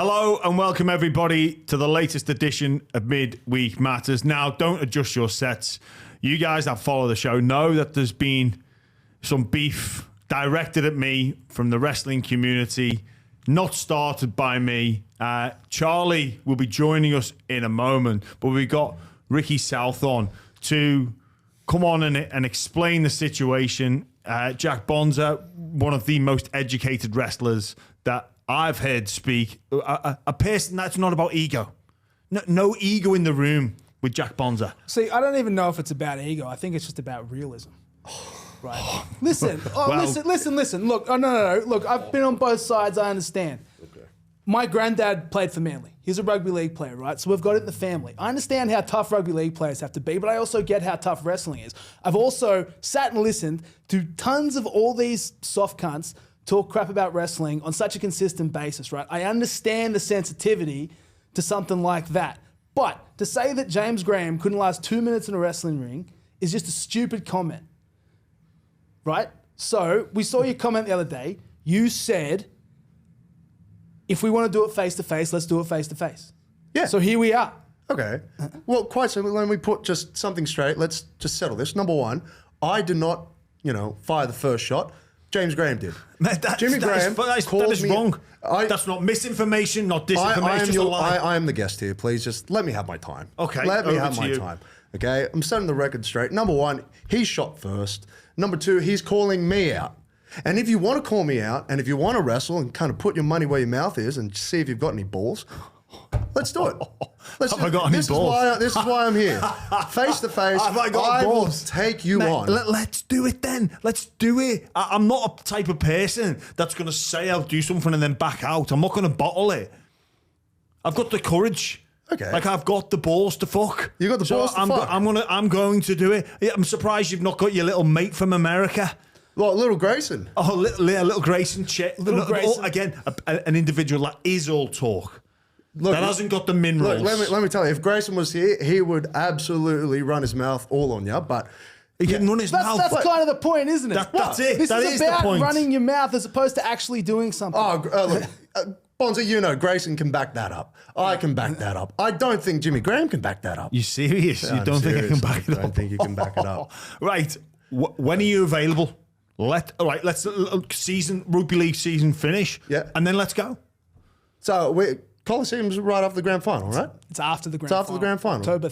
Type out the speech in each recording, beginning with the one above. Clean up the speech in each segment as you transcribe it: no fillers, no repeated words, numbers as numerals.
Hello and welcome everybody to the latest edition of Midweek Matters. Now, don't adjust your sets. You guys that follow the show know that there's been some beef directed at me from the wrestling community, not started by me. Charlie will be joining us in a moment, but we got Ricky South on to come on and explain the situation. Jack Bonza, one of the most educated wrestlers that I've heard speak, a person that's not about ego. No ego in the room with Jack Bonza. See, I don't even know if it's about ego. I think it's just about realism. Right. Listen. Listen. Look, no. Look, I've been on both sides. I understand. Okay. My granddad played for Manly. He's a rugby league player, right? So we've got it in the family. I understand how tough rugby league players have to be, but I also get how tough wrestling is. I've also sat and listened to tons of all these soft cunts talk crap about wrestling on such a consistent basis, right? I understand the sensitivity to something like that. But to say that James Graham couldn't last 2 minutes in a wrestling ring is just a stupid comment, right? So we saw your comment the other day. You said, if we want to do it face-to-face, let's do it face-to-face. Yeah. So here we are. Okay. Well, quite simply, when we put just something straight, let's just settle this. Number one, I did not, fire the first shot. James Graham did. Jimmy Graham that is wrong. That's not misinformation, not disinformation. I am the guest here. Please just let me have my time. Okay. Let me have my time. Okay. I'm setting the record straight. Number one, he shot first. Number two, he's calling me out. And if you want to call me out, and if you want to wrestle and kind of put your money where your mouth is and see if you've got any balls, let's do it. Have I got any balls? This is why I'm here. Face to face. Have I got balls? Will take you on. Let's do it then. Let's do it. I'm not a type of person that's going to say I'll do something and then back out. I'm not going to bottle it. I've got the courage. Okay. Like I've got the balls to fuck. You got the balls to fuck. I'm going to do it. Yeah, I'm surprised you've not got your little mate from America. Well, little Grayson. Oh, little Grayson. Grayson. Again, an individual that is all talk. Look, that hasn't got the minerals. Look, let me tell you, if Grayson was here, he would absolutely run his mouth all on you. But he can run his mouth. That's kind of the point, isn't it? That's it. This is about the point. running your mouth as opposed to actually doing something. Look, Bonza, Grayson can back that up. I can back that up. I don't think Jimmy Graham can back that up. You serious? You don't think I can back it up? I don't think you can back it up. Right. When are you available? Let's rugby league season finish. Yeah. And then let's go. So Coliseum's right after the grand final, right? It's after the grand final. It's after the grand final. October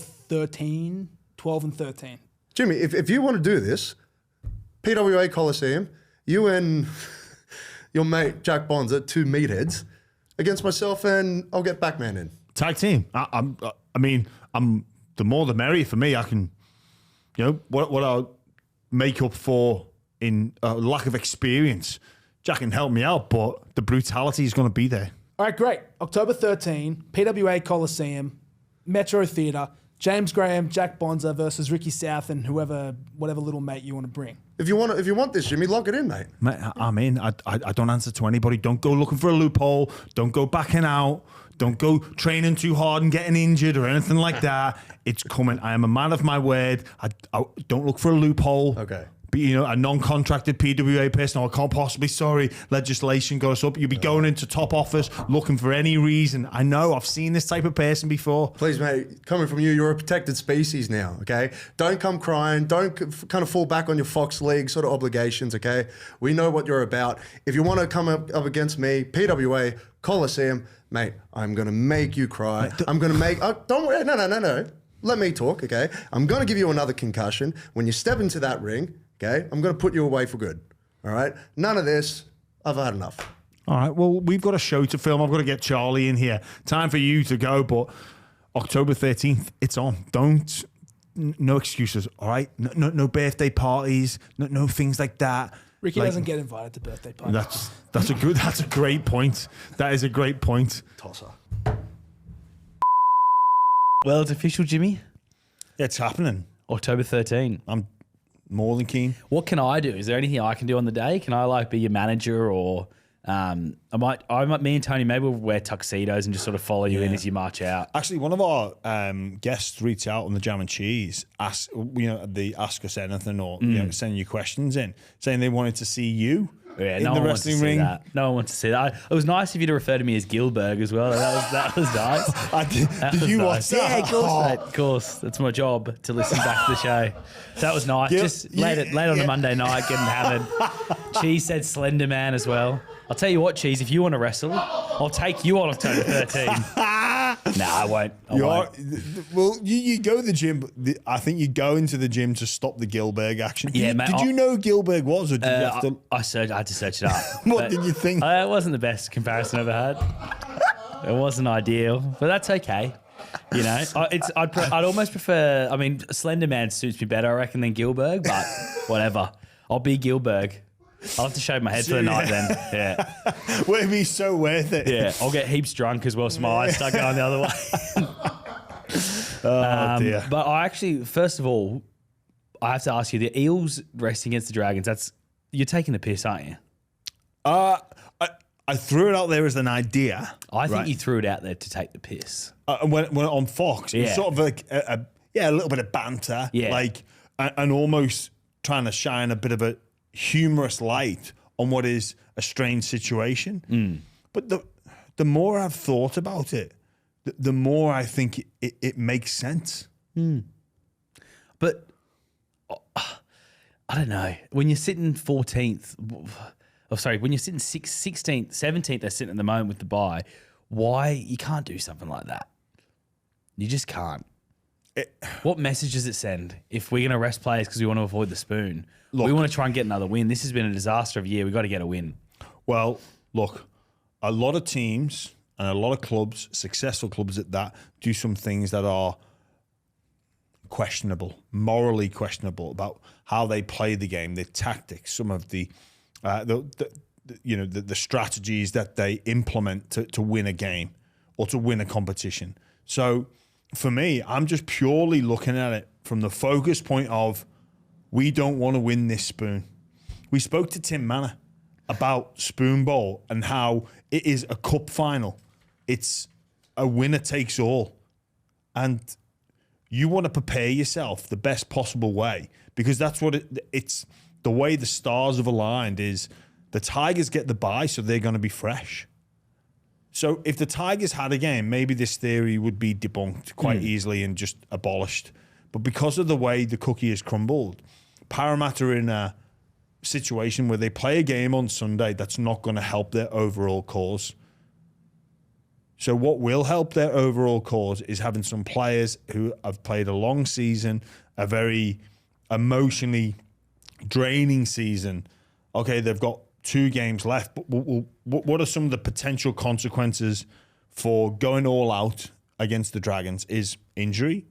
12 and 13. Jimmy, if you want to do this, PWA Coliseum, you and your mate Jack Bonza, two meatheads, against myself, and I'll get Backman in. Tag team. I'm the more the merrier for me. I can, what I'll make up for in lack of experience. Jack can help me out, but the brutality is going to be there. All right, great. October 13, PWA Coliseum, Metro Theatre, James Graham, Jack Bonza versus Ricky South and whatever little mate you want to bring. If you want this, Jimmy, lock it in, mate. Mate, I'm in. I don't answer to anybody. Don't go looking for a loophole. Don't go backing out. Don't go training too hard and getting injured or anything like that. It's coming. I am a man of my word. I don't look for a loophole. Okay. Be, a non-contracted PWA person, I can't possibly, legislation goes up. You'll be going into top office looking for any reason. I know, I've seen this type of person before. Please, mate, coming from you, you're a protected species now, okay? Don't come crying. Don't kind of fall back on your Fox League sort of obligations, okay? We know what you're about. If you want to come up against me, PWA, Coliseum, mate, I'm going to make you cry. I'm going to make... don't worry. No. Let me talk, okay? I'm going to give you another concussion. When you step into that ring... Okay, I'm going to put you away for good. All right? None of this. I've had enough. All right, well, we've got a show to film. I've got to get Charlie in here. Time for you to go, but October 13th, it's on. No excuses, all right? No birthday parties, no things like that. Ricky doesn't get invited to birthday parties. That's a great point. That is a great point. Tosser. Well, it's official, Jimmy. It's happening. October 13. I'm more than keen. What can I do? Is there anything I can do on the day? Can I be your manager, or me and Tony maybe we'll wear tuxedos and just sort of follow you in as you march out. Actually, one of our guests reached out on the Jam and Cheese, ask us anything or sending you questions in, saying they wanted to see you in no the one wants to wrestling see ring. that. No one wants to see that. It was nice of you to refer to me as Gilberg as well. That was nice. Did you watch that? Yeah, of course, mate, of course. That's my job, to listen back to the show. So that was nice. Just late on a Monday night, getting hammered. Cheese said Slender Man as well. I'll tell you what, Cheese, if you want to wrestle, I'll take you on October 13. Nah, I won't. Well, you go to the gym. But I think you go into the gym to stop the Gilberg action. Yeah, mate, Did you know who Gilberg was, or did you have to? I had to search it up. What did you think? It wasn't the best comparison I've ever had. It wasn't ideal, but that's okay. You know, I'd almost prefer. I mean, Slender Man suits me better, I reckon, than Gilberg. But whatever, I'll be Gilberg. I'll have to shave my head for the night then. Yeah. Well, it'd be so worth it. Yeah. I'll get heaps drunk as well, so my eyes start going the other way. Dear. But I actually, first of all, I have to ask you, the Eels resting against the Dragons, you're taking the piss, aren't you? I threw it out there as an idea. I think you threw it out there to take the piss. When on Fox, it was Yeah. sort of like a little bit of banter, Yeah. like and almost trying to shine a bit of a humorous light on what is a strange situation. But the more I've thought about it, the more I think it makes sense. But I don't know. When you're sitting 14th, when you're sitting 16th, 17th, they're sitting at the moment with the bye. Why you can't do something like that? You just can't. What message does it send if we're going to rest players because we want to avoid the spoon? We want to try and get another win. This has been a disaster of a year. We've got to get a win. Well, look, a lot of teams and a lot of clubs, successful clubs at that, do some things that are questionable, morally questionable about how they play the game, their tactics, some of the strategies that they implement to win a game or to win a competition. So for me, I'm just purely looking at it from the focus point of we don't want to win this spoon. We spoke to Tim Manor about Spoon Bowl and how it is a cup final. It's a winner takes all. And you want to prepare yourself the best possible way because that's what it's the way the stars have aligned is the Tigers get the bye, so they're going to be fresh. So if the Tigers had a game, maybe this theory would be debunked quite easily and just abolished. But because of the way the cookie has crumbled, Parramatta are in a situation where they play a game on Sunday that's not going to help their overall cause. So what will help their overall cause is having some players who have played a long season, a very emotionally draining season. Okay, they've got 2 games left, but what are some of the potential consequences for going all out against the Dragons? Is injury,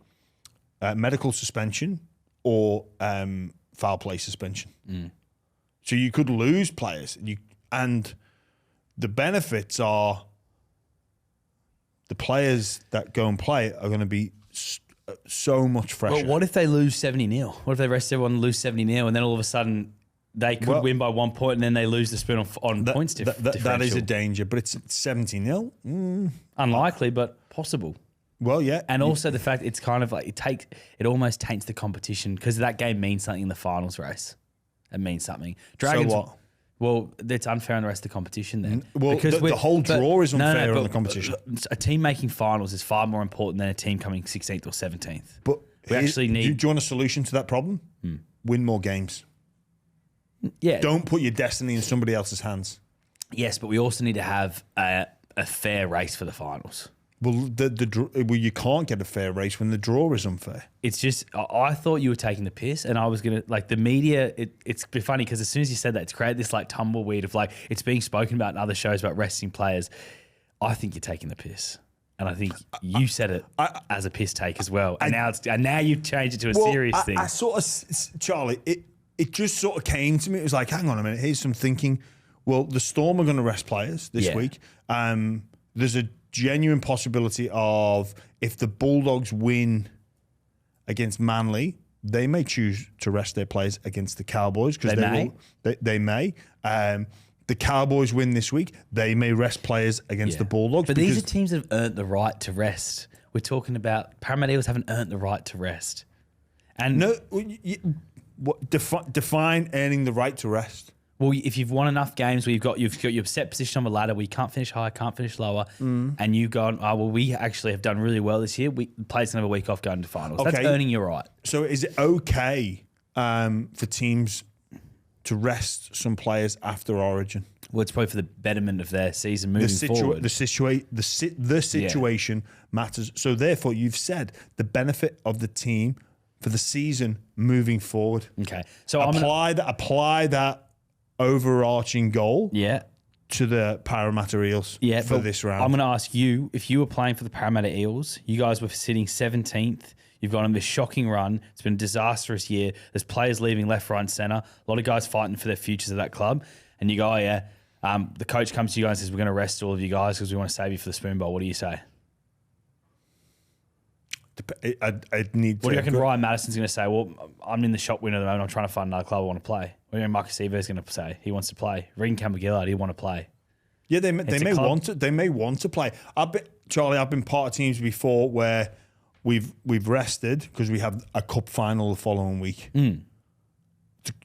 medical suspension, or foul play suspension. So you could lose players, and the benefits are the players that go and play are going to be so much fresher. But what if they lose 70-0? What if they rest everyone and lose 70-0 and then all of a sudden they could win by 1 point and then they lose the spoon on points differential? That is a danger, but it's 70-0. Unlikely, but possible. Well, yeah. And also the fact it's kind of like it almost taints the competition because that game means something in the finals race. It means something. Dragons, so what? Well, it's unfair on the rest of the competition then. Well, because the whole draw is unfair on the competition. A team making finals is far more important than a team coming 16th or 17th. But we actually need... Do you want a solution to that problem? Win more games. Yeah. Don't put your destiny in somebody else's hands. Yes, but we also need to have a fair race for the finals. Well, you can't get a fair race when the draw is unfair. It's just, I thought you were taking the piss, and I was going to, like, the media, it's funny because as soon as you said that, it's created this, like, tumbleweed of, like, it's being spoken about in other shows about resting players. I think you're taking the piss. And I think you said it as a piss take as well. And now you've changed it to a serious thing. I sort of, Charlie, it just sort of came to me. It was like, hang on a minute, here's some thinking. Well, the Storm are going to rest players this week. There's a genuine possibility of if the Bulldogs win against Manly, they may choose to rest their players against the Cowboys because they may. The Cowboys win this week, they may rest players against the Bulldogs. But these are teams that have earned the right to rest. We're talking about Parramatta Eels haven't earned the right to rest. And no, define earning the right to rest. Well, if you've won enough games where you've got your set position on the ladder where you can't finish high, can't finish lower, and you've gone, oh, well, we actually have done really well this year. The players can have a week off going to finals. Okay. That's earning your right. So is it okay for teams to rest some players after Origin? Well, it's probably for the betterment of their season moving forward. The situation matters. So therefore, you've said the benefit of the team for the season moving forward. Okay. So apply that overarching goal yeah. to the Parramatta Eels for this round. I'm going to ask you, if you were playing for the Parramatta Eels, you guys were sitting 17th. You've gone on this shocking run. It's been a disastrous year. There's players leaving left, right, and centre. A lot of guys fighting for their futures of that club. And you go, oh, yeah. The coach comes to you guys and says, we're going to rest all of you guys because we want to save you for the Spoon Bowl. What do you say? I'd need What do you reckon go- Ryan Madison's going to say? Well, I'm in the shop window at the moment. I'm trying to find another club I want to play. What do you reckon Marcus Seaver's going to say? He wants to play. Regan Campbell-Gillard, he want to play. Yeah, they may want to play. Charlie, I've been part of teams before where we've rested because we have a cup final the following week.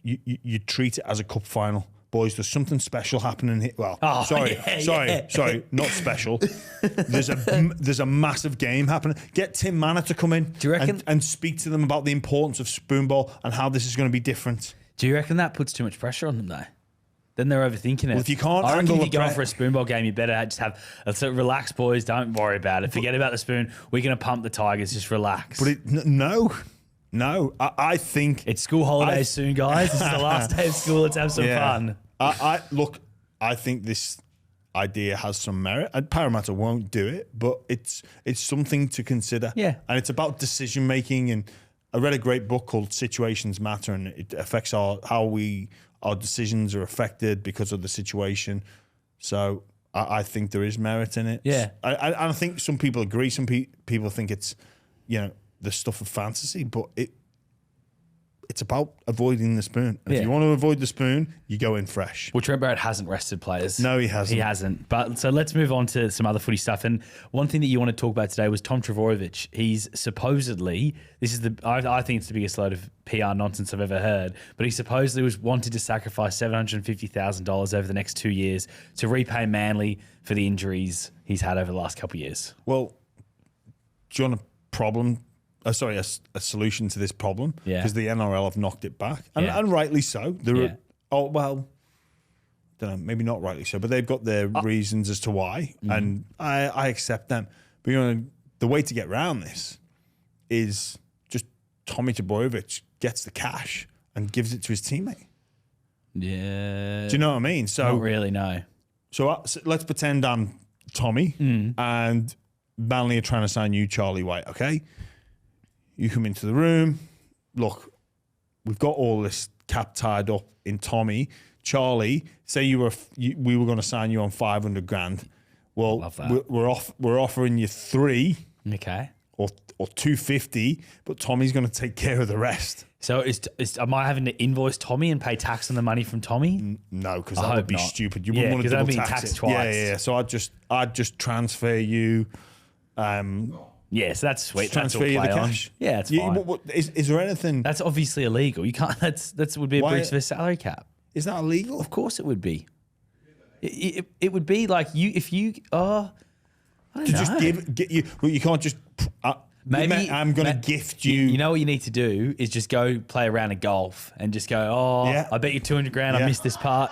You treat it as a cup final. Boys, there's something special happening here. Well, sorry, not special. There's a massive game happening. Get Tim Manor to come in. Do you reckon? And speak to them about the importance of Spoon Bowl and how this is going to be different. Do you reckon that puts too much pressure on them though? Then they're overthinking it. Well, if you can't I reckon handle if you're the going for a Spoon Bowl game, you better just have relax, boys. Don't worry about it. Forget about the spoon. We're going to pump the Tigers. Just relax. But no. I think It's school holidays soon, guys. This is the last day of school. Let's have some fun. I think this idea has some merit. And Parramatta won't do it, but it's something to consider. Yeah. And it's about decision making. And I read a great book called Situations Matter, and it affects our decisions are affected because of the situation. So I think there is merit in it. Yeah. I think some people agree. Some people think it's, the stuff of fantasy, but it's about avoiding the spoon. And if you want to avoid the spoon, you go in fresh. Well, Trent Barrett hasn't rested players. No, he hasn't. He hasn't. But so let's move on to some other footy stuff. And one thing that you want to talk about today was Tom Trbojevic. He's supposedly, I think it's the biggest load of PR nonsense I've ever heard, but he supposedly was wanted to sacrifice $750,000 over the next 2 years to repay Manly for the injuries he's had over the last couple of years. Well, do you want a solution to this problem? Yeah. Because the NRL have knocked it back. And, Yeah. and rightly so. Yeah. Don't know, maybe not rightly so, but they've got their reasons as to why. And I accept them. But the way to get around this is just Tommy Trbojevic gets the cash and gives it to his teammate. Yeah. Do you know what I mean? So Not really, no. So let's pretend I'm Tommy and Manly are trying to sign you, Charlie White, okay? You come into the room. Look, we've got all this cap tied up in Tommy. Charlie, say we were going to sign you on 500 grand. Well, Love that. we're offering you 3 Okay. or 250, but Tommy's going to take care of the rest. So am I having to invoice Tommy and pay tax on the money from Tommy? No, because I that would hope be not. stupid. You Yeah, wouldn't want to 'cause that'd double be tax taxed it. twice. Yeah. So I'd just transfer you. Yeah, so that's sweet. That's all Transfer you the play on. cash. Yeah, it's fine. Is there anything? That's obviously illegal. You can't. That would be a Why- breach of a salary cap. Is that illegal? Of course, it would be. It would be like if you. I don't To know. just get you. Well, you can't just. Maybe I'm going to gift you. You know what you need to do is just go play a round of golf and just go. Oh, Yeah. I bet you 200 grand. Yeah. I missed this part.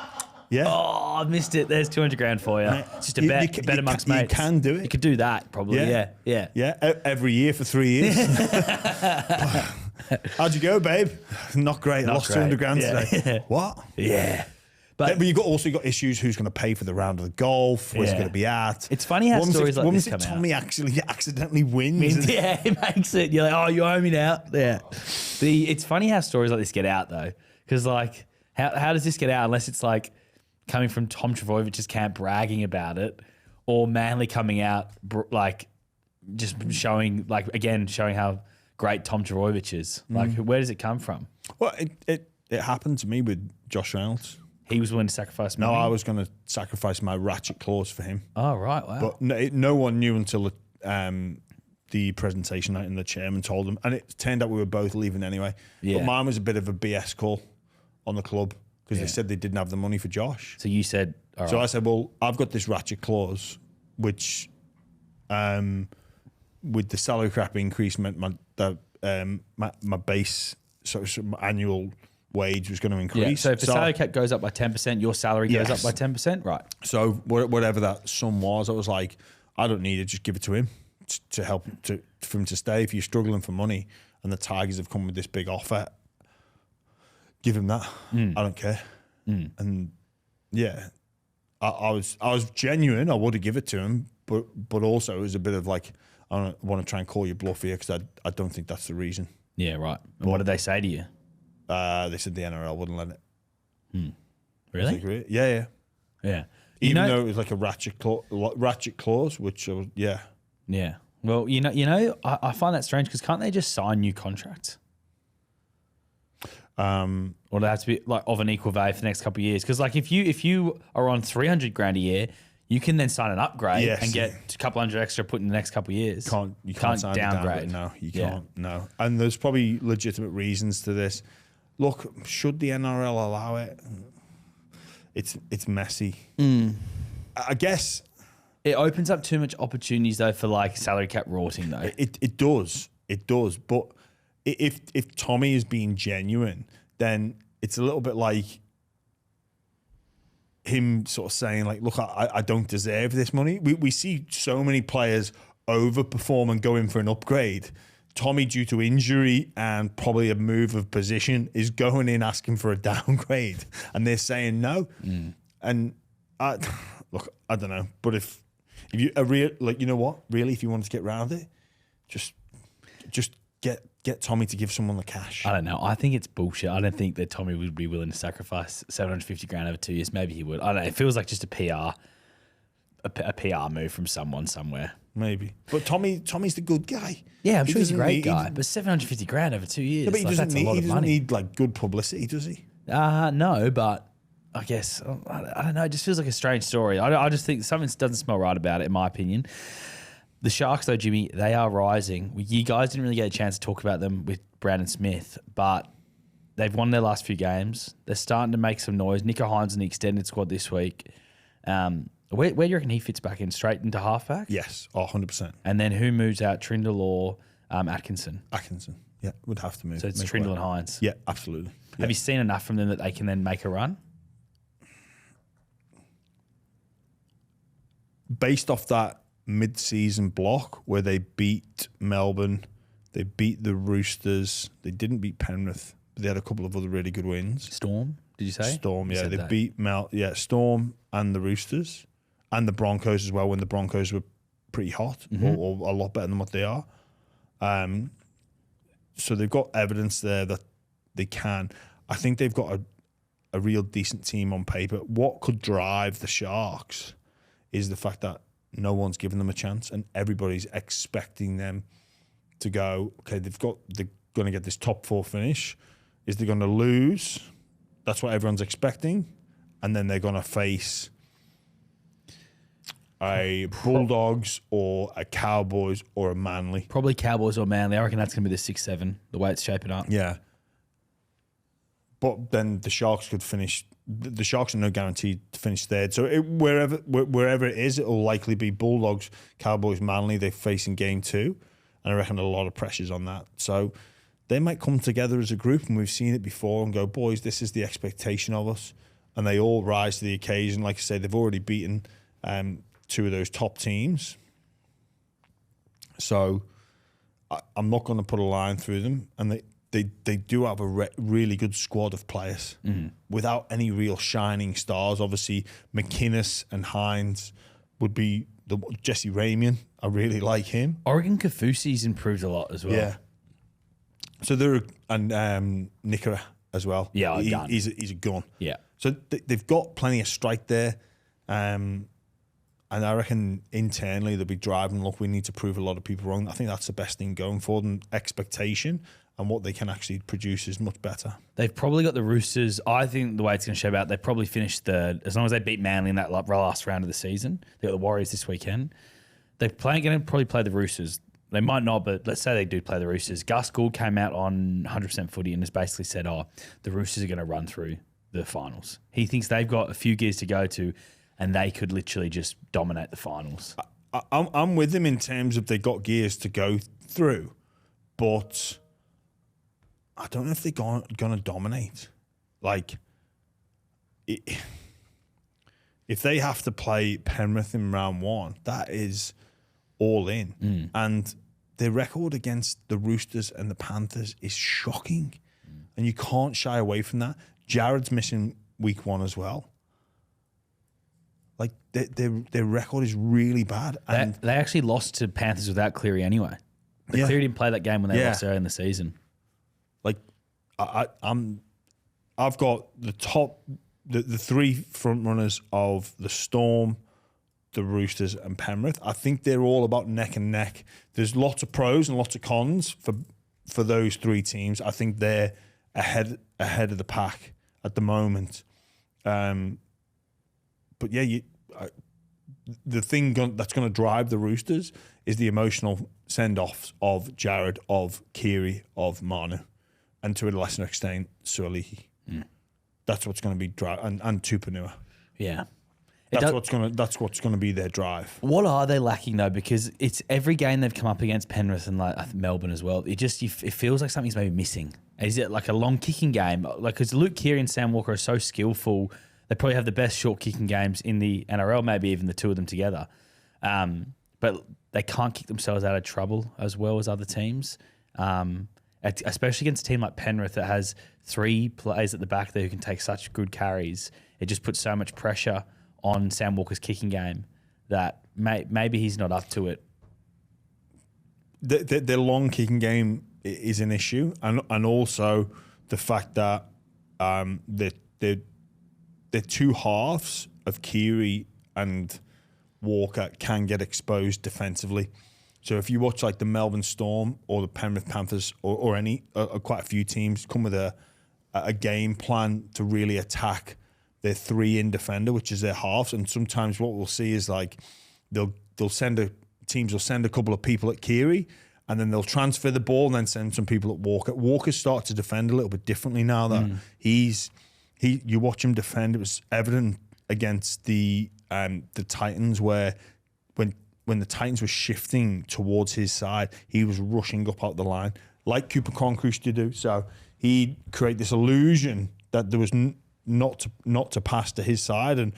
Yeah. Oh, I missed it. There's 200 grand for you. Mate, It's just a you bet. ca- Bet you amongst ca- you mates. can do it. You could do that probably. Yeah. Yeah. Every year for 3 years. How'd you go, babe? Not great. Not Lost great. 200 grand Yeah. today. What? Yeah. But you've also got issues. Who's going to pay for the round of the golf? Where's it Yeah. going to be at? It's funny how stories like this if come out. Tommy actually accidentally wins. Yeah, it makes it. You're like, oh, you owe me now. Yeah. It's funny how stories like this get out though, because like, how does this get out unless it's like coming from Tom Trbojevic's camp bragging about it, or Manly coming out like just showing how great Tom Trbojevic is. Like, where does it come from? Well, it happened to me with Josh Reynolds. He was willing to sacrifice No, money. I was going to sacrifice my ratchet clause for him. Oh right, wow. But no one knew until the presentation night and the chairman told them. And it turned out we were both leaving anyway. Yeah. But mine was a bit of a BS call on the club because they said they didn't have the money for Josh. So you said, all right. So I said, well, I've got this ratchet clause, which, with the salary cap increase, meant my base, so my annual wage was going to increase. Yeah, so if the salary cap goes up by 10%, your salary goes up by 10%? Right. So whatever that sum was, I was like, I don't need it, just give it to him to help for him to stay. If you're struggling for money and the Tigers have come with this big offer, give him that. I don't care. And yeah, I was genuine. I would have given it to him, but also it was a bit of like, I don't want to try and call you bluff here because I don't think that's the reason. Yeah, right. And what did they say to you? They said the NRL wouldn't let it. Really? Like, yeah. Yeah. Even though it was like a ratchet clause, which I was, yeah. Yeah. Well, I find that strange because can't they just sign new contracts? Or they have to be like of an equal value for the next couple of years. Because like if you are on $300,000 a year, you can then sign an upgrade and get a couple hundred extra put in the next couple of years. You can't sign downgrade. No, you can't. No. And there's probably legitimate reasons to this. Look, should the NRL allow it? It's messy. I guess it opens up too much opportunities though for like salary cap rorting though. It does. But if Tommy is being genuine, then it's a little bit like him sort of saying like, look, I don't deserve this money. We see so many players overperform and go in for an upgrade. Tommy, due to injury and probably a move of position, is going in asking for a downgrade, and they're saying no. And I don't know, but if you are real, like, you know what, really, if you wanted to get round it, just get Tommy to give someone the cash. I don't know. I think it's bullshit. I don't think that Tommy would be willing to sacrifice $750,000 over 2 years. Maybe he would. I don't know. It feels like just a PR move from someone somewhere. Maybe. But Tommy's the good guy. Yeah, I'm sure he's a great guy. But $750,000 over 2 years. Yeah, but he doesn't money. need like good publicity, does he? No, but I guess, I don't know. It just feels like a strange story. I just think something doesn't smell right about it, in my opinion. The Sharks, though, Jimmy, they are rising. You guys didn't really get a chance to talk about them with Brandon Smith, but they've won their last few games. They're starting to make some noise. Nico Hines in the extended squad this week. Where do you reckon he fits back in? Straight into halfback? Yes, 100%. And then who moves out? Trindle or Atkinson? Atkinson, yeah, would have to move. So it's Trindle and Hines. Yeah, absolutely. Yeah. Have you seen enough from them that they can then make a run? Based off that mid-season block where they beat Melbourne, they beat the Roosters, they didn't beat Penrith, but they had a couple of other really good wins. Storm, did you say? Storm, yeah. They that. beat Storm and the Roosters and the Broncos as well when the Broncos were pretty hot or a lot better than what they are. So they've got evidence there that they can. I think they've got a real decent team on paper. What could drive the Sharks is the fact that no one's given them a chance and everybody's expecting them to go, okay, they're going to get this top 4 finish. Is they going to lose? That's what everyone's expecting. And then they're going to face a Bulldogs or a Cowboys or a Manly. Probably Cowboys or Manly. I reckon that's going to be the 6-7, the way it's shaping up. Yeah. But then the Sharks could finish. The Sharks are no guaranteed to finish third. So wherever it is, it'll likely be Bulldogs, Cowboys, Manly. They face in game 2. And I reckon a lot of pressure's on that. So they might come together as a group, and we've seen it before, and go, boys, this is the expectation of us. And they all rise to the occasion. Like I say, they've already beaten 2 of those top teams. So I'm not going to put a line through them. And they do have a really good squad of players without any real shining stars. Obviously, McInnes and Hines would be Jesse Ramian. I really like him. Oregon Kafusi's improved a lot as well. Yeah. So and Nicola as well. Yeah, he's a gun. Yeah. So they've got plenty of strike there. And I reckon internally they'll be driving, look, we need to prove a lot of people wrong. I think that's the best thing going for them. Expectation and what they can actually produce is much better. They've probably got the Roosters. I think the way it's going to shape out, they probably finish third. As long as they beat Manly in that last round of the season. They got the Warriors this weekend. They're going to probably play the Roosters. They might not, but let's say they do play the Roosters. Gus Gould came out on 100% footy and has basically said, the Roosters are going to run through the finals. He thinks they've got a few gears to go to, and they could literally just dominate the finals. I'm with him in terms of they got gears to go through, but I don't know if they're going to dominate. Like, if they have to play Penrith in round 1, that is all in. And their record against the Roosters and the Panthers is shocking. And you can't shy away from that. Jared's missing week 1 as well. Like, their record is really bad. And They actually lost to Panthers without Cleary anyway. Cleary didn't play that game when they lost early in the season. Like, I've got the top, the 3 front runners of the Storm, the Roosters, and Penrith. I think they're all about neck and neck. There's lots of pros and lots of cons for those 3 teams. I think they're ahead of the pack at the moment. But yeah, the thing that's going to drive the Roosters is the emotional send-offs of Jared, of Keary, of Manu, and to a lesser extent, Suolihi. That's what's going to be drive, and Tupanua. Yeah. That's what's going to be their drive. What are they lacking though? Because it's every game they've come up against Penrith and like I think Melbourne as well. It feels like something's maybe missing. Is it like a long kicking game? Like, because Luke Keary and Sam Walker are so skillful, they probably have the best short kicking games in the NRL. Maybe even the 2 of them together. But they can't kick themselves out of trouble as well as other teams. Especially against a team like Penrith that has 3 players at the back there who can take such good carries. It just puts so much pressure on Sam Walker's kicking game that maybe he's not up to it. Their long kicking game is an issue, and also the fact that the 2 halves of Keary and Walker can get exposed defensively. So if you watch like the Melbourne Storm or the Penrith Panthers or any quite a few teams come with a game plan to really attack their 3-in defender, which is their halves. And sometimes what we'll see is like teams will send a couple of people at Keary, and then they'll transfer the ball and then send some people at Walker. Walker starts to defend a little bit differently now that you watch him defend. It was evident against the Titans where when the Titans were shifting towards his side, he was rushing up out the line like Cooper Cronk used to do. So he'd create this illusion that there was not to pass to his side and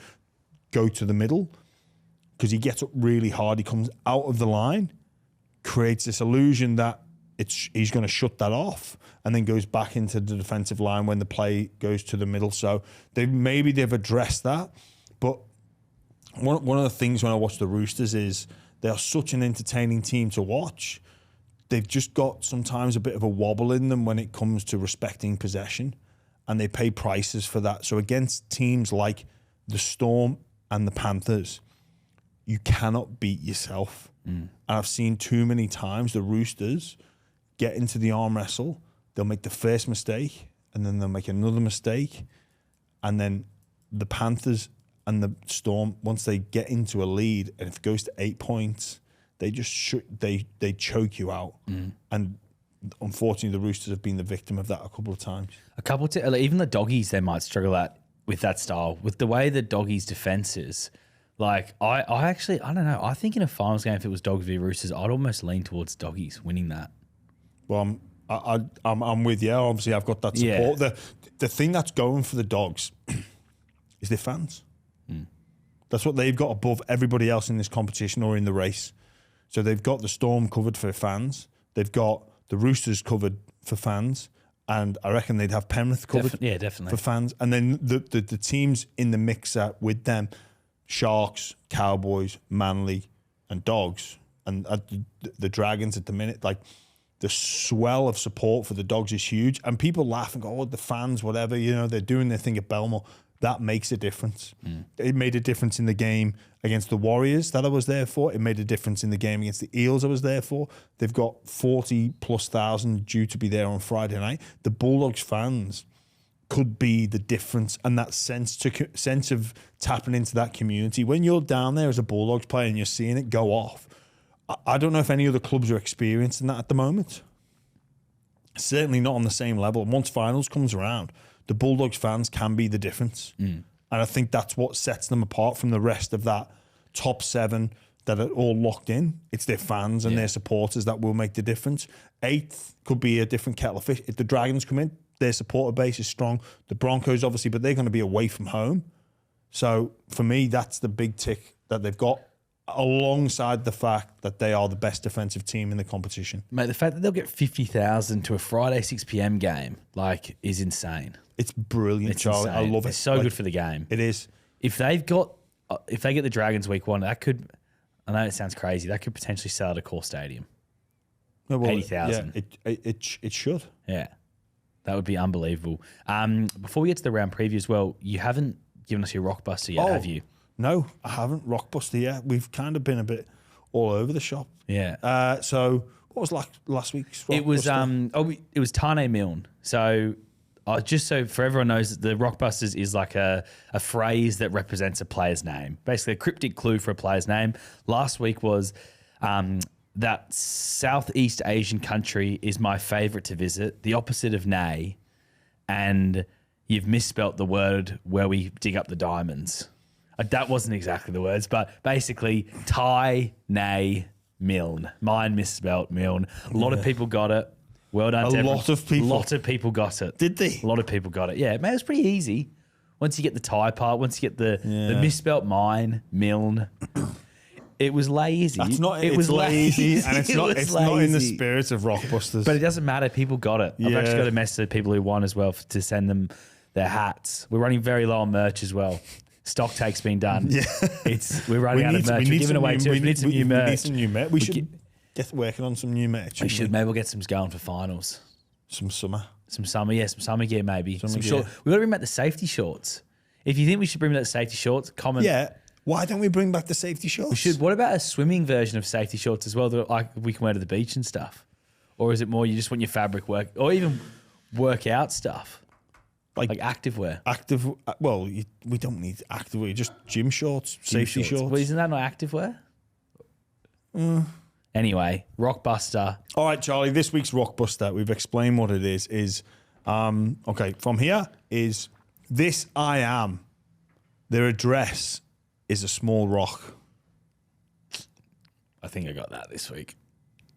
go to the middle, because he gets up really hard. He comes out of the line, creates this illusion that he's going to shut that off, and then goes back into the defensive line when the play goes to the middle. So they've addressed that. But one of the things when I watch the Roosters is they are such an entertaining team to watch. They've just got sometimes a bit of a wobble in them when it comes to respecting possession, and they pay prices for that. So against teams like the Storm and the Panthers, you cannot beat yourself. And I've seen too many times the Roosters get into the arm wrestle. They'll make the first mistake, and then they'll make another mistake. And then the Panthers and the Storm, once they get into a lead, and if it goes to 8 points, they just they choke you out. And unfortunately, the Roosters have been the victim of that a couple of times. Even the Doggies, they might struggle with that style. With the way the Doggies' defense is, like, I don't know. I think in a finals game, if it was Dogs v Roosters, I'd almost lean towards Doggies winning that. Well, I'm with you. Obviously, I've got that support. Yeah. The thing that's going for the Dogs is their fans. That's what they've got above everybody else in this competition or in the race. So they've got the Storm covered for fans. They've got the Roosters covered for fans. And I reckon they'd have Penrith covered definitely. for fans. And then the teams in the mixer with them, Sharks, Cowboys, Manly, and Dogs, and the Dragons at the minute, like, the swell of support for the Dogs is huge. And people laugh and go, oh, the fans, whatever, they're doing their thing at Belmore. That makes a difference. It made a difference in the game against the Warriors that I was there for. It made a difference in the game against the Eels I was there for. They've got 40,000+ due to be there on Friday night. The Bulldogs fans could be the difference, and that sense of tapping into that community. When you're down there as a Bulldogs player and you're seeing it go off, I don't know if any other clubs are experiencing that at the moment. Certainly not on the same level. And once finals comes around, the Bulldogs fans can be the difference. And I think that's what sets them apart from the rest of that top 7 that are all locked in. It's their fans and their supporters that will make the difference. 8th could be a different kettle of fish. If the Dragons come in, their supporter base is strong. The Broncos, obviously, but they're going to be away from home. So for me, that's the big tick that they've got, alongside the fact that they are the best defensive team in the competition. Mate, the fact that they'll get 50,000 to a Friday 6 p.m. game, like, is insane. It's brilliant, It's Charlie. insane. I love it. It's so good for the game. It is. If they get the Dragons week 1, that could, I know it sounds crazy, that could potentially sell at a core stadium. No, well, 80,000. Yeah, it should. Yeah. That would be unbelievable. Before we get to the round preview as well, you haven't given us your Rockbuster yet, have you? No, I haven't. Rockbuster yet. We've kind of been a bit all over the shop. Yeah. So what was last week's Rockbuster? It was it was Tane Milne. So just so for everyone knows, the Rockbusters is like a phrase that represents a player's name, basically a cryptic clue for a player's name. Last week was that Southeast Asian country is my favourite to visit, the opposite of nay, and you've misspelt the word where we dig up the diamonds. That wasn't exactly the words, but basically Thai, nay, Milne. Mine misspelt Milne. A lot of people got it. Well done to everyone. A lot of people got it. Did they? A lot of people got it. Yeah, man, it was pretty easy. Once you get the Thai part, once you get the misspelt mine, Milne. It was lazy. That's not. It was lazy, and it's not. It's not in the lazy. spirit of Rockbusters. But it doesn't matter. People got it. I've actually got a message to people who won as well to send them their hats. We're running very low on merch as well. Stock take's been done. Yeah, we're running out of merch. We're giving away too much. We need some new merch. We need some new merch. We should get working on some new merch. We should. Maybe we'll get some going for finals. Some summer. Some summer gear maybe. Summer gear. Short. We've got to bring back the safety shorts. If you think we should bring back the safety shorts, comment. Yeah. Why don't we bring back the safety shorts? We should. What about a swimming version of safety shorts as well that like we can wear to the beach and stuff? Or is it more you just want your fabric work or even workout stuff? Like active wear. Well, we don't need active wear. Just gym shorts, safety shorts. Well, isn't that not active wear? Anyway, Rockbuster. All right, Charlie, this week's Rockbuster, we've explained what it is okay, from here is this I am. Their address is a small rock. I think I got that this week.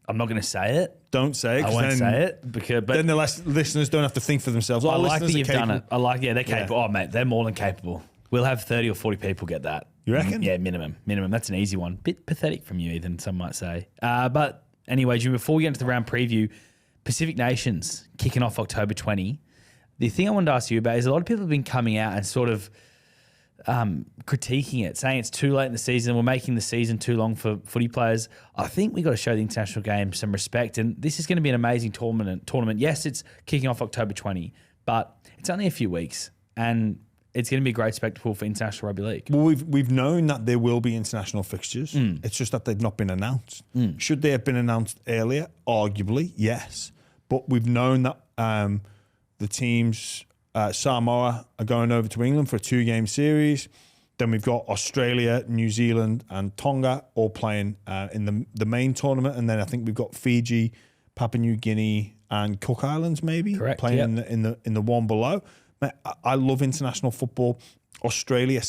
I'm not going to say it. Don't say it. I won't say it but then the listeners don't have to think for themselves. I like that you've done it. I like, they're capable. Yeah. Oh, mate, they're more than capable. We'll have 30 or 40 people get that. You reckon? Yeah, minimum. That's an easy one. Bit pathetic from you, Ethan, some might say. But anyway, Jim, before we get into the round preview, Pacific Nations kicking off October 20. The thing I wanted to ask you about is a lot of people have been coming out and sort of critiquing it, saying it's too late in the season, we're making the season too long for footy players. I think we've got to show the international game some respect, and this is going to be an amazing tournament. Yes, it's kicking off October 20, but it's only a few weeks, and it's going to be a great spectacle for international rugby league. Well, we've known that there will be international fixtures. It's just that they've not been announced. Should they have been announced earlier? Arguably, yes. But we've known that the teams, Samoa are going over to England for a 2-game series. Then we've got Australia, New Zealand, and Tonga all playing in the main tournament. And then I think we've got Fiji, Papua New Guinea, and Cook Islands maybe playing in the one below. I love international football. Australia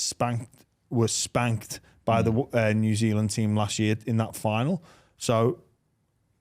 was spanked by the New Zealand team last year in that final. So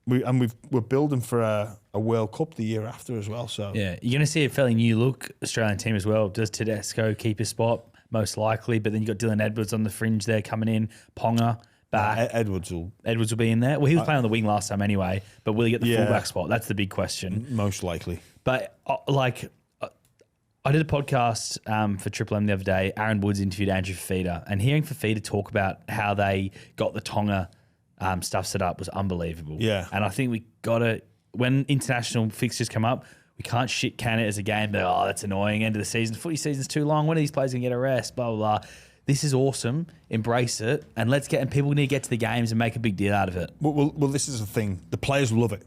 we're building for a World Cup the year after as well. So yeah, you're going to see a fairly new look Australian team as well. Does Tedesco keep his spot? Most likely, but then you got Dylan Edwards on the fringe there coming in. Ponga back. Edwards will be in there. Well, he was playing on the wing last time anyway. But will he get the fullback spot? That's the big question. Most likely. But I did a podcast for Triple M the other day. Aaron Woods interviewed Andrew Fafita, and hearing Fafita talk about how they got the Tonga stuff set up was unbelievable. Yeah. And I think we got to, when international fixtures come up, we can't shit can it as a game, but that's annoying. End of the season. Footy season's too long. When are these players going to get a rest? Blah, blah, blah. This is awesome. Embrace it. And people need to get to the games and make a big deal out of it. Well, this is the thing. The players love it.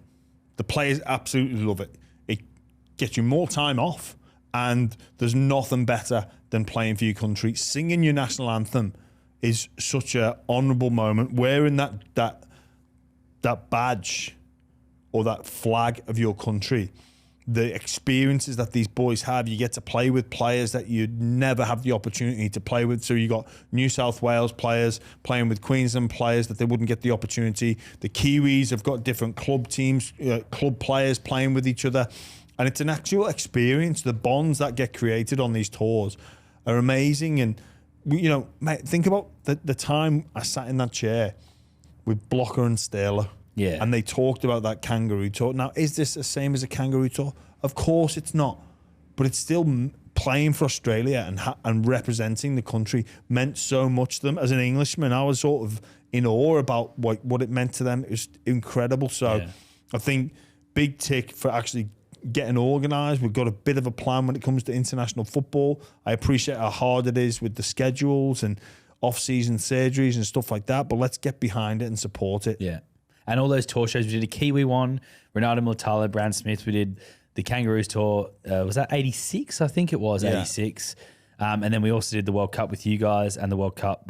The players absolutely love it. It gets you more time off. And there's nothing better than playing for your country. Singing your national anthem is such an honourable moment. Wearing that badge or that flag of your country, the experiences that these boys have. You get to play with players that you'd never have the opportunity to play with. So you got New South Wales players playing with Queensland players that they wouldn't get the opportunity. The Kiwis have got different club teams, club players playing with each other. And it's an actual experience. The bonds that get created on these tours are amazing. And, mate, think about the time I sat in that chair with Blocker and Staler. Yeah. And they talked about that kangaroo tour. Now, is this the same as a kangaroo tour? Of course it's not. But it's still playing for Australia and representing the country meant so much to them. As an Englishman, I was sort of in awe about what it meant to them. It was incredible. So I think big tick for actually getting organised. We've got a bit of a plan when it comes to international football. I appreciate how hard it is with the schedules and off-season surgeries and stuff like that. But let's get behind it and support it. Yeah. And all those tour shows, we did a Kiwi one, Ronaldo Mulatalo, Brand Smith. We did the Kangaroos tour. Was that 86? I think it was 86. And then we also did the World Cup with you guys and the World Cup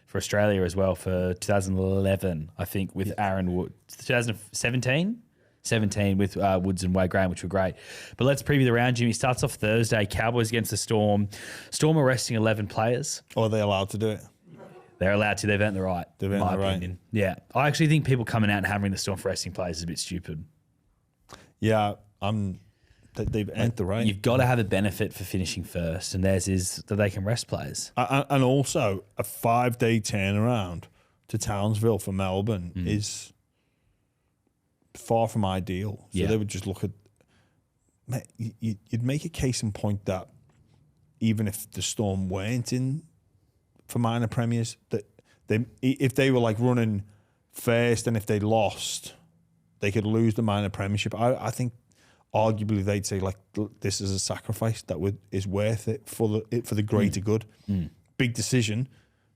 for Australia as well for 2011, I think, with Aaron Wood. 2017? 17 with Woods and Wade Graham, which were great. But let's preview the round, Jimmy. Starts off Thursday, Cowboys against the Storm. Storm are resting 11 players. Or are they allowed to do it? They're allowed to. They've earned the right. They've earned the right. Opinion. Yeah. I actually think people coming out and hammering the Storm for resting players is a bit stupid. Yeah, they've earned the right. You've got to have a benefit for finishing first, and theirs is that they can rest players. And also, a 5-day turnaround to Townsville for Melbourne is far from ideal. So they would just look at... You'd make a case in point that even if the Storm weren't in for minor premiers, that if they were like running first and if they lost, they could lose the minor premiership. I think arguably they'd say like this is a sacrifice that is worth it for the greater good. Big decision,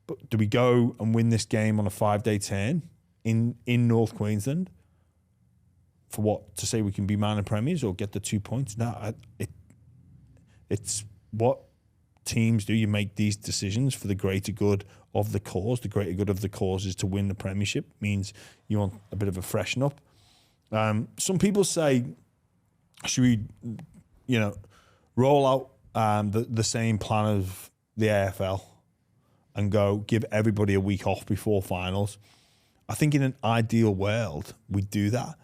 but do we go and win this game on a 5-day turn in North Queensland for what, to say we can be minor premiers or get the 2 points? No, it's what teams do. You make these decisions for the greater good of the cause. The greater good of the cause is to win the premiership. Means you want a bit of a freshen up. Some people say, should we, roll out the same plan of the AFL and go give everybody a week off before finals? I think in an ideal world, we do that.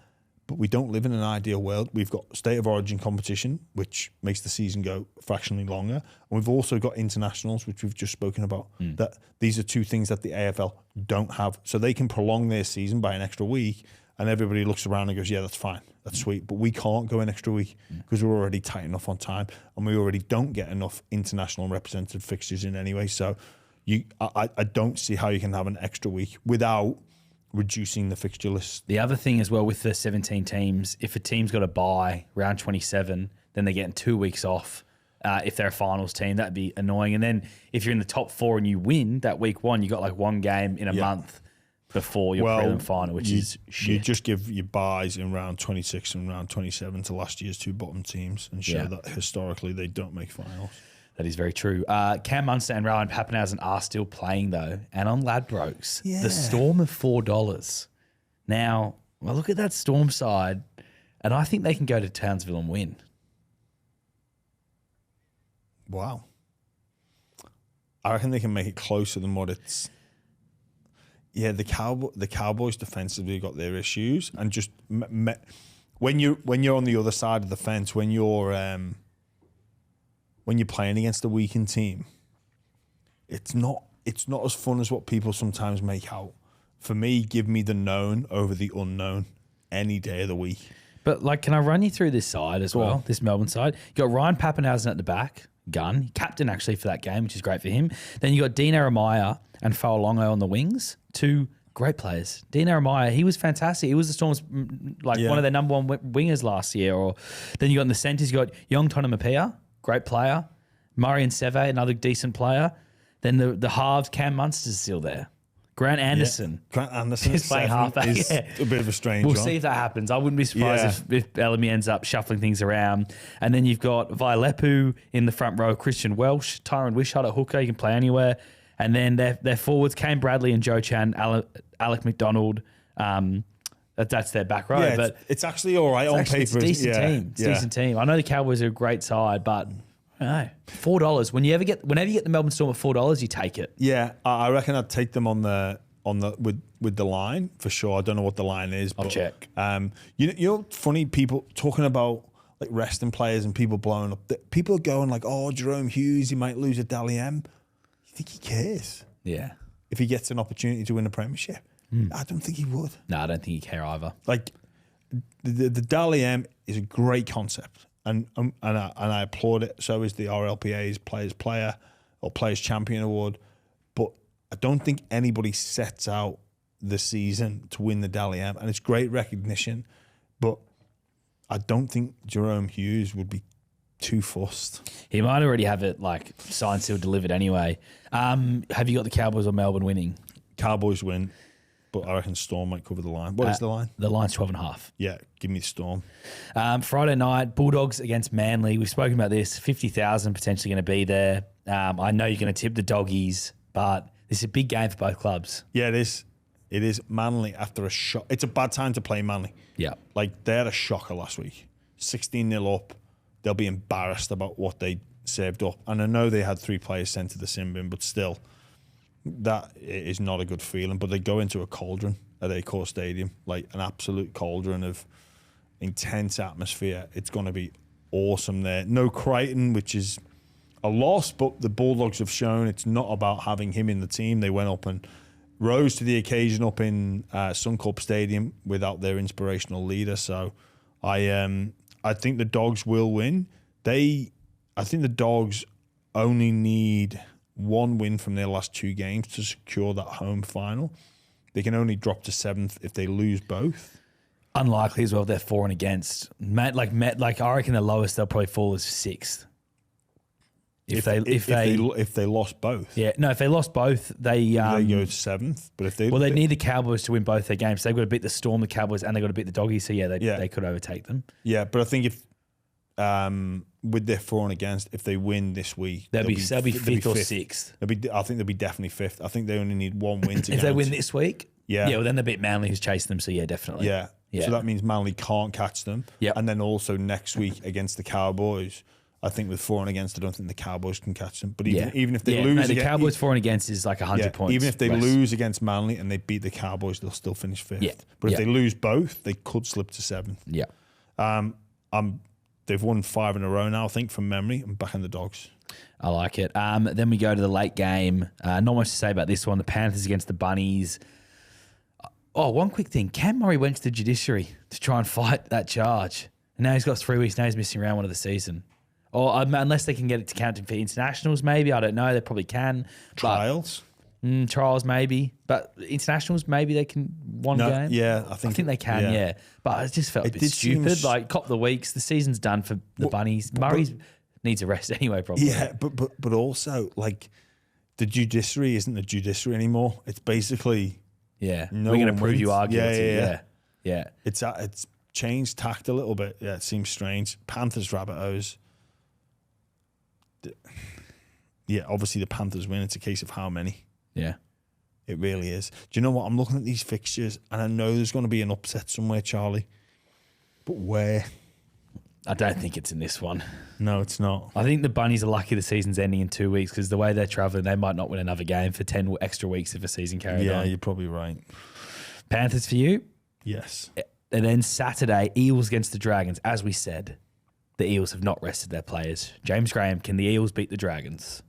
But we don't live in an ideal world. We've got state of origin competition, which makes the season go fractionally longer. And we've also got internationals, which we've just spoken about. That these are two things that the AFL don't have. So they can prolong their season by an extra week, and everybody looks around and goes, yeah, that's fine. That's sweet. But we can't go an extra week because we're already tight enough on time, and we already don't get enough international represented fixtures in anyway. So I don't see how you can have an extra week without reducing the fixture list. The other thing as well with the 17 teams, if a team's got a bye round 27, then they're getting 2 weeks off. If they're a finals team, that'd be annoying. And then if you're in the top 4 and you win that week 1, you got like one game in a month before your prelim final, which is shit. You just give your buys in round 26 and round 27 to last year's 2 bottom teams and show that historically they don't make finals. That is very true. Cam Munster and Ryan Pappenhausen are still playing, though. And on Ladbrokes, the Storm of $4. Now, I look at that Storm side, and I think they can go to Townsville and win. Wow. I reckon they can make it closer than what it's... Yeah, the Cowboys defensively got their issues. And just when you're on the other side of the fence, when you're playing against a weakened team, it's not as fun as what people sometimes make out. For me, give me the known over the unknown any day of the week. But like, can I run you through this side as well? This Melbourne side. You got Ryan Pappenhausen at the back, gun, captain actually for that game, which is great for him. Then you got Dean Aramaya and Fa'alongo on the wings, 2 great players. Dean Aramaya, he was fantastic. He was the Storm's one of their number 1 wingers last year. Or then you got in the centres, you got Yong Tonamapea, great player. Murray and Seve, another decent player. Then the halves, Cam Munster's still there. Grant Anderson. Yeah. Grant Anderson is playing halfback. Is a bit of a strange We'll one. see if that happens. I wouldn't be surprised if Bellamy ends up shuffling things around. And then you've got Vailepu in the front row, Christian Welsh, Tyron Wishart at hooker. You can play anywhere. And then their forwards, Kane Bradley and Joe Chan, Alec McDonald, That's their back row. Yeah, but it's actually all right on actually, paper. it's a decent team. It's a decent team. I know the Cowboys are a great side, but I don't know. $4. Whenever you get the Melbourne Storm at $4, you take it. Yeah, I reckon I'd take them on the with the line for sure. I don't know what the line is. I'll but, check. You know, funny people talking about like resting players and people blowing up. People are going like, "Oh, Jerome Hughes, he might lose at Dally M." You think he cares? Yeah. If he gets an opportunity to win a premiership, I don't think he would. No, I don't think you care either. Like the Dally M is a great concept, and I applaud it. So is the RLPA's Players Player or Players Champion Award, but I don't think anybody sets out the season to win the Dally M, and it's great recognition, but I don't think Jerome Hughes would be too fussed. He might already have it like signed, sealed, delivered anyway. Have you got the Cowboys or Melbourne winning? Cowboys win, but I reckon Storm might cover the line. What is the line? The line's 12.5. Yeah, give me the Storm. Friday night, Bulldogs against Manly. We've spoken about this. 50,000 potentially going to be there. I know you're going to tip the Doggies, but this is a big game for both clubs. Yeah, it is. It is. Manly after a shock. It's a bad time to play Manly. Yeah. Like, they had a shocker last week. 16-0 up. They'll be embarrassed about what they saved up. And I know they had 3 players sent to the sin bin, but still, that is not a good feeling. But they go into a cauldron at Accor Stadium, like an absolute cauldron of intense atmosphere. It's going to be awesome there. No Crichton, which is a loss, but the Bulldogs have shown it's not about having him in the team. They went up and rose to the occasion up in Suncorp Stadium without their inspirational leader. So I think the Dogs will win. I think the Dogs only need 1 win from their last 2 games to secure that home final. They can only drop to 7th if they lose both. Unlikely as well. They're for and against. I reckon the lowest they'll probably fall is 6th. If they lost both. Yeah, no. If they lost both, they go to 7th. But if they they need the Cowboys to win both their games. So they've got to beat the Storm, the Cowboys, and they've got to beat the Doggies. So they could overtake them. Yeah, but I think if with their for and against, if they win this week, they'll be 5th or 6th. I think they'll be definitely 5th. I think they only need 1 win to. If they win this week, yeah. Well then they beat Manly, who's chasing them. So definitely. Yeah. So that means Manly can't catch them. Yeah. And then also next week against the Cowboys, I think with for and against, I don't think the Cowboys can catch them. But even if they lose, the Cowboys for and against is like 100 points. Even if they lose against Manly and they beat the Cowboys, they'll still finish 5th. Yeah. But if they lose both, they could slip to 7th. Yeah. They've won 5 in a row now, I think, from memory. I'm back in the Dogs. I like it. Then we go to the late game. Not much to say about this one. The Panthers against the Bunnies. Oh, one quick thing. Cam Murray went to the judiciary to try and fight that charge. And now he's got 3 weeks. Now he's missing round 1 of the season. Or unless they can get it to count for internationals, maybe. I don't know. They probably can. Trials? Trials, maybe. But internationals, maybe they can one game. Yeah, I think they can, yeah. But it just felt a bit stupid. Like, cop the weeks. The season's done for the Bunnies. Murray needs a rest anyway, probably. Yeah, but also, like, the judiciary isn't the judiciary anymore. It's basically... Yeah, no we're going to one prove wins. you are guilty. Yeah. It's changed tact a little bit. Yeah, it seems strange. Panthers, Rabbitohs. Yeah, obviously the Panthers win. It's a case of how many. Yeah. It really is. Do you know what? I'm looking at these fixtures and I know there's going to be an upset somewhere, Charlie. But where? I don't think it's in this one. No, it's not. I think the Bunnies are lucky the season's ending in 2 weeks because the way they're travelling, they might not win another game for 10 extra weeks if the season carries on. Yeah, you're probably right. Panthers for you? Yes. And then Saturday, Eels against the Dragons. As we said, the Eels have not rested their players. James Graham, can the Eels beat the Dragons?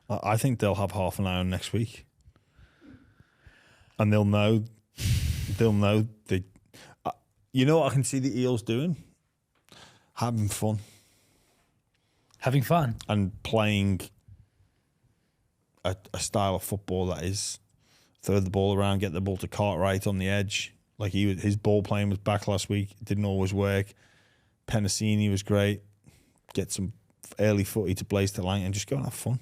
I think they'll have half an eye on next week. And they'll know they... You know what I can see the Eels doing? Having fun. Having fun? And playing a style of football that is throw the ball around, get the ball to Cartwright on the edge. Like his ball playing was back last week. It didn't always work. Penasini was great. Get some early footy to Blaze to Lang and just go and have fun.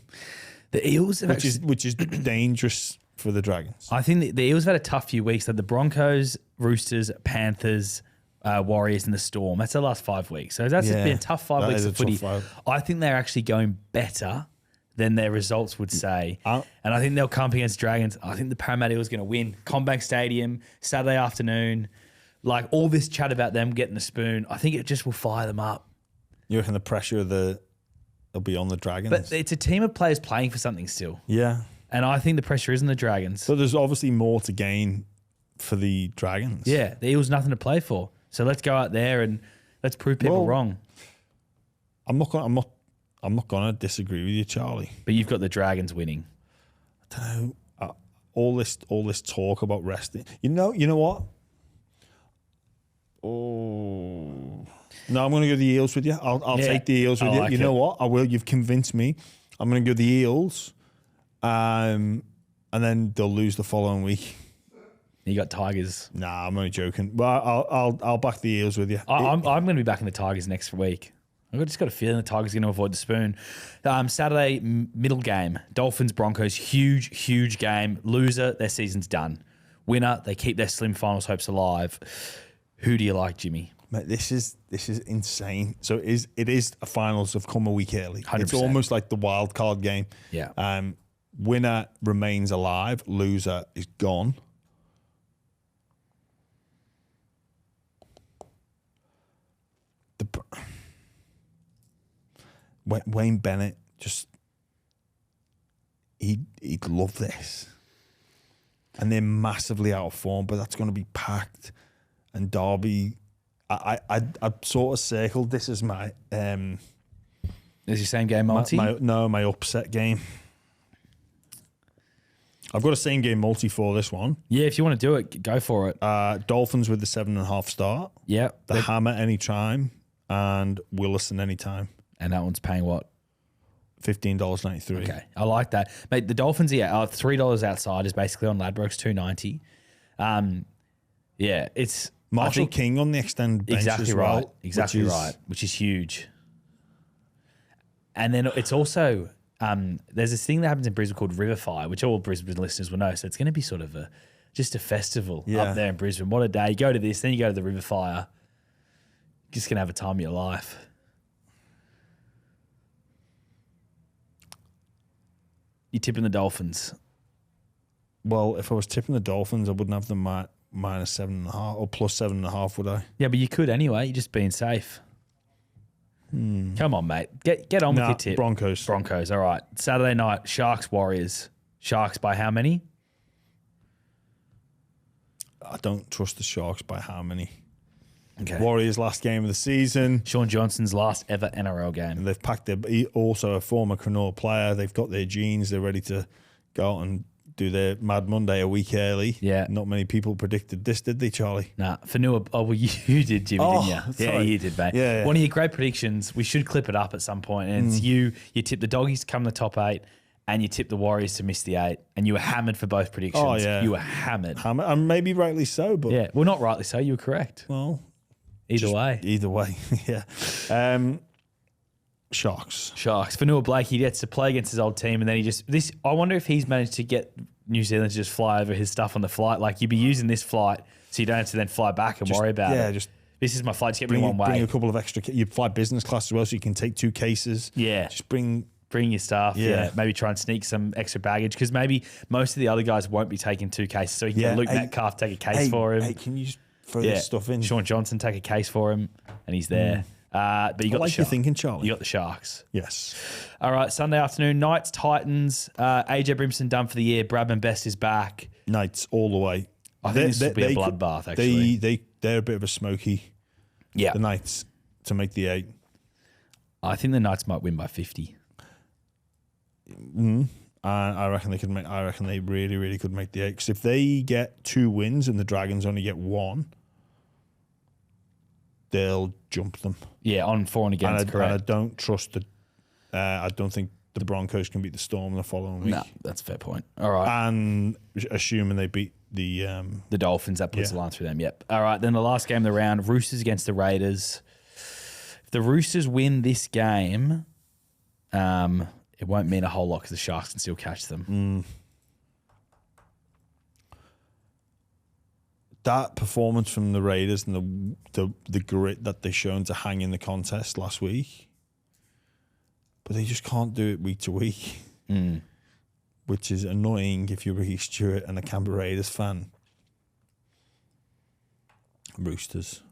The Eels have which is dangerous for the Dragons. I think the Eels have had a tough few weeks. Like the Broncos, Roosters, Panthers, Warriors, and the Storm. That's the last 5 weeks. So that's been a tough 5 weeks of footy. I think they're actually going better than their results would say. And I think they'll come up against Dragons. I think the Parramatta Eels are going to win. Combank Stadium, Saturday afternoon. Like all this chat about them getting the spoon, I think it just will fire them up. You reckon the pressure of they'll be on the Dragons? But it's a team of players playing for something still. Yeah. And I think the pressure is on the Dragons. So there's obviously more to gain for the Dragons. Yeah, the Eels nothing to play for. So let's go out there and let's prove people wrong. I'm not gonna disagree with you, Charlie. But you've got the Dragons winning. I don't know. All this talk about resting. You know what? Oh no, I'm gonna go the Eels with you. I'll take the Eels with you. like You know it. what? I will. You've convinced me. I'm gonna go the Eels. And then they'll lose the following week. You got Tigers. Nah, I'm only joking. Well, I'll back the Eels with you. I'm going to be backing the Tigers next week. I've just got a feeling the Tigers are going to avoid the spoon. Saturday, middle game. Dolphins, Broncos, huge game. Loser, their season's done. Winner, they keep their slim finals hopes alive. Who do you like, Jimmy? Mate, this is insane. So it is a finals have come a week early. 100%. It's almost like the wild card game. Yeah. Winner remains alive. Loser is gone. Wayne Bennett he'd love this, and they're massively out of form, but that's going to be packed. And Derby, I sort of circled this as my Is your same game multi? my upset game. I've got a same game multi for this one. Yeah, if you want to do it, go for it. Dolphins with the 7.5 start. Yeah. The Hammer anytime and Williston anytime. And that one's paying what? $15.93. Okay, I like that, mate. The Dolphins are $3 outside is basically on Ladbrokes $2.90. Yeah, it's Marshall King on the extended bench exactly as right, well, exactly right, which is huge. And then it's also there's this thing that happens in Brisbane called River Fire, which all Brisbane listeners will know. So it's going to be sort of just a festival up there in Brisbane. What a day! You go to this, then you go to the River Fire. You're just gonna have a time of your life. You tipping the Dolphins? Well, if I was tipping the Dolphins, I wouldn't have them minus 7.5 or plus 7.5, would I? Yeah, but you could anyway. You're just being safe. Come on, mate. Get on with your tip. Broncos. Broncos. All right. Saturday night, Sharks, Warriors. Sharks by how many? I don't trust the Sharks by how many. Okay. Warriors last game of the season. Sean Johnson's last ever NRL game. They've packed also a former Cronulla player. They've got their genes. They're ready to go out and do their Mad Monday a week early. Yeah. Not many people predicted this, did they, Charlie? Nah, Fanua. Oh, well, you did, Jimmy, didn't you? sorry. Yeah, you did, mate. Yeah. One of your great predictions. We should clip it up at some point. And it's you tipped the Doggies to come the top 8, and you tipped the Warriors to miss the 8, and you were hammered for both predictions. Oh, yeah. You were hammered. And maybe rightly so, but Yeah. Well, not rightly so. You were correct. well, Either way. Either way, yeah. Sharks. Fanua Blake, he gets to play against his old team, and then I wonder if he's managed to get New Zealand to just fly over his stuff on the flight. Like, you'd be using this flight so you don't have to then fly back and worry about it. Yeah, just this is my flight to get me bring one way. a couple of extra. You fly business class as well, so you can take 2 cases. Yeah. Just bring your stuff. Yeah. Yeah. Maybe try and sneak some extra baggage, because maybe most of the other guys won't be taking 2 cases. So he can get Luke Metcalf take a case for him. Hey, can you just throw this stuff in? Sean Johnson take a case for him, and he's there. But you got I like the your thinking, Charlie. You got the Sharks. Yes. All right, Sunday afternoon, Knights, Titans. AJ Brimson done for the year. Bradman Best is back. Knights all the way. I think this will be a bloodbath, actually. They're a bit of a smoky. Yeah. The Knights to make the 8. I think the Knights might win by 50. I reckon they could make. I reckon they really, really could make the 8. Because if they get 2 wins and the Dragons only get 1, they'll jump them. Yeah, on for and against, correct. And I don't trust I don't think the Broncos can beat the Storm the following week. No, that's a fair point. All right. And assuming they beat the Dolphins, that puts the line through them. Yep. All right. Then the last game of the round, Roosters against the Raiders. If the Roosters win this game, it won't mean a whole lot because the Sharks can still catch them. That performance from the Raiders and the grit that they shown to hang in the contest last week, but they just can't do it week to week, which is annoying if you're Ricky Stewart and a Canberra Raiders fan. Roosters.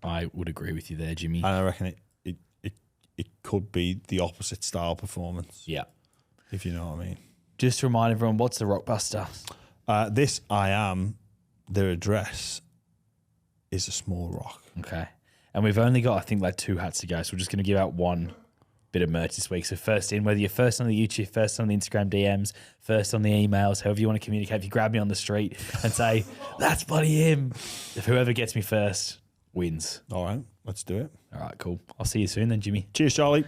I would agree with you there, Jimmy. And I reckon it could be the opposite style performance. Yeah. If you know what I mean. Just to remind everyone, what's the Rockbuster? This their address is a small rock. Okay. And we've only got, I think, like 2 hats to go. So we're just going to give out one bit of merch this week. So first in, whether you're first on the YouTube, first on the Instagram DMs, first on the emails, however you want to communicate, if you grab me on the street and say, that's bloody him, if whoever gets me first wins. All right, let's do it. All right, cool. I'll see you soon then, Jimmy. Cheers, Charlie.